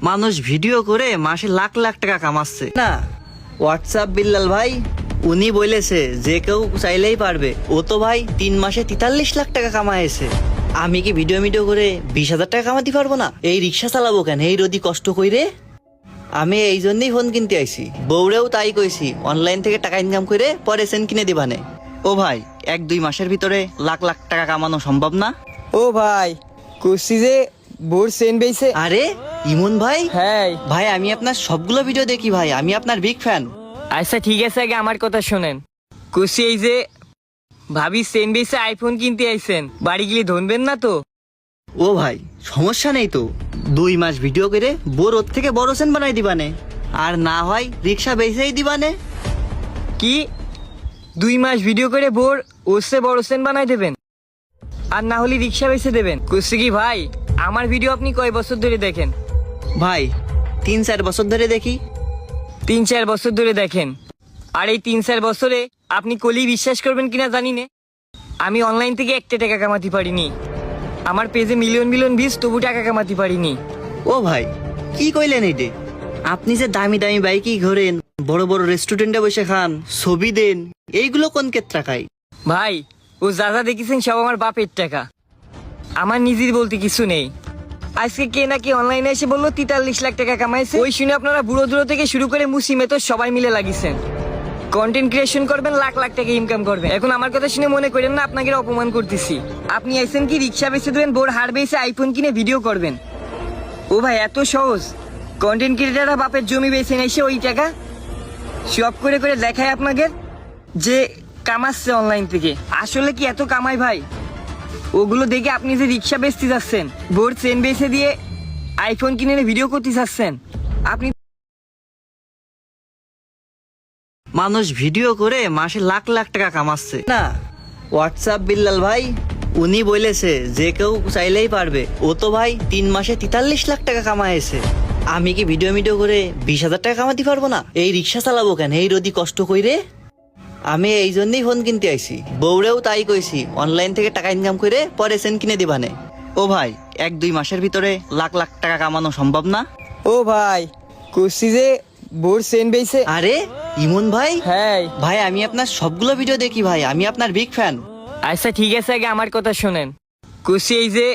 মানুষ ভিডিও করে মাসে লাখ লাখ টাকা কামাচ্ছে না। হোয়াটসঅ্যাপ বিল্লাল ভাই উনি বলেছে যে কেউ চাইলেই পারবে। ও তো ভাই 3 মাসে 43 লাখ টাকা কামাইছে। আমি কি ভিডিও করে 20,000 টাকা কামাতে পারবো না? এই রিক্সা চালাবো কেন এই রোদি কষ্ট কইরে? আমি এই জন্যই ফোন কিনতে আইছি। বউরেও তাই কইছি অনলাইন থেকে টাকা ইনকাম করে পরে সেন কিনে দিবানে। ও ভাই 1-2 মাসের ভিতরে লাখ লাখ টাকা কামানো সম্ভব না? ও ভাই কুসি যে বোর সেন বেইছে। আরে ইমন ভাই, হ্যাঁ ভাই আমি আপনার সবগুলো ভিডিও দেখি ভাই, আমি আপনার বিগ ফ্যান। আচ্ছা ঠিক আছে, আগে আমার কথা শোনেন। কুসি এই যে ভাবি সেন বেইছে আইফোন কিনতে আইছেন, বাড়ি গিয়ে ধনবেন না তো? ও ভাই সমস্যা নেই তো, 2 মাস ভিডিও করে বোর ওর থেকে বড় সেন বানাই দিবানে, আর না হয় রিক্সা বেচেই দিবানে। কি 2 মাস ভিডিও করে বোর ওসে বড় সেন বানাই দেবেন, আর না হলে রিক্সা বেচে দেবেন? কুসি কি ভাই আমার ভিডিও আপনি কয় বছর ধরে দেখেন? ভাই 3-4 বছর ধরে দেখি। 3-4 বছর ধরে দেখেন, আর এই 3-4 বছরে আপনি কলি বিশ্বাস করবেন কিনা জানি না, আমি অনলাইন থেকে 1 টাকা কামাতে পারিনি। আমার পেজে মিলিয়ন মিলিয়ন ভিউজ, তবু টাকা কামাতে পারিনি। ও ভাই কি কইলেন এইটে? আপনি যে দামি দামি বাইকই ঘোরেন, বড় বড় রেস্টুরেন্টে বসে খান, ছবি দেন, এইগুলো কোন ক্ষেত্রে খাই? ভাই ও যা যা দেখেছেন সব আমার বাপের টাকা, আমার নিজের বলতে কিছু নেই। আজকে কে নাকি অনলাইনে এসে বললো 43 লাখ টাকা কামাইছে, ওই শুনে আপনারা বুড়ো দূর থেকে শুরু করে মুসিমে তো সবাই মিলে লাগিয়েছেন কন্টেন্ট ক্রিয়েশন করবেন, লাখ লাখ টাকা ইনকাম করবেন। এখন আমার কথা শুনে মনে করেন না আপনাকে অপমান করতেছি। আপনি আইছেন কি রিক্সা বেচে দেবেন, বোর হার বেচে আইফোন কিনে ভিডিও করবেন? ও ভাই এত সহজ? কন্টেন্ট ক্রিয়েটাররা বাপের জমি বেচে এসে ওই টাকা সব করে করে দেখায় আপনাকে যে কামাচ্ছে অনলাইন থেকে। আসলে কি এত কামাই ভাই? ওগুলো দেখে আপনি যে রিক্সা বেচতে যাচ্ছেন, বোর চেন বেচে দিয়ে আইফোন কিনে ভিডিও করতে চাচ্ছেন, আপনি মানুষ ভিডিও করে মাসে লাখ লাখ টাকা কামাচ্ছে না। হোয়াটসঅ্যাপ বিল্লাল ভাই উনি বলেছে যে কেউ চাইলেই পারবে। ও তো ভাই 3 মাসে 43 লাখ টাকা কামাইছে। আমি কি ভিডিও করে 20,000 টাকা কামাতে পারবো না? এই রিক্সা চালাবো কেন এই রোদি কষ্ট কইরে? আমি এই জন্যই ফোন কিনতে আইছি। বউরেও তাই কইছি অনলাইন থেকে টাকা ইনকাম করে পরে সেন কিনে দিবানে। ও ভাই 1-2 মাসের ভিতরে লাখ লাখ টাকা কামানো সম্ভব না? ও ভাই কুসি যে বোর সেন বেইছে। আরে ইমন ভাই, হ্যাঁ ভাই আমি আপনার সবগুলো ভিডিও দেখি ভাই, আমি আপনার বিগ ফ্যান। আচ্ছা ঠিক আছে, আগে আমার কথা শোনেন। কুসি এই যে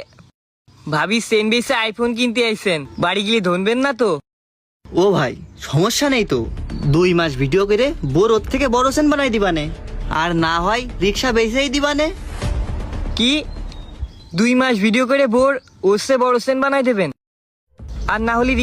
ভাবি সেন বেইছে আইফোন কিনতে আইছেন, বাড়ি গিয়ে ধনবেন না তো? ও ভাই সমস্যা নেই তো, 2 মাস ভিডিও করে বোর ওর থেকে বড় সেন বানাই দিবানে, আর না হয় রিক্সা বেচেই দিবানে। কি 2 মাস ভিডিও করে বোর ওসে বড় সেন বানাই দেবেন, আর না হলে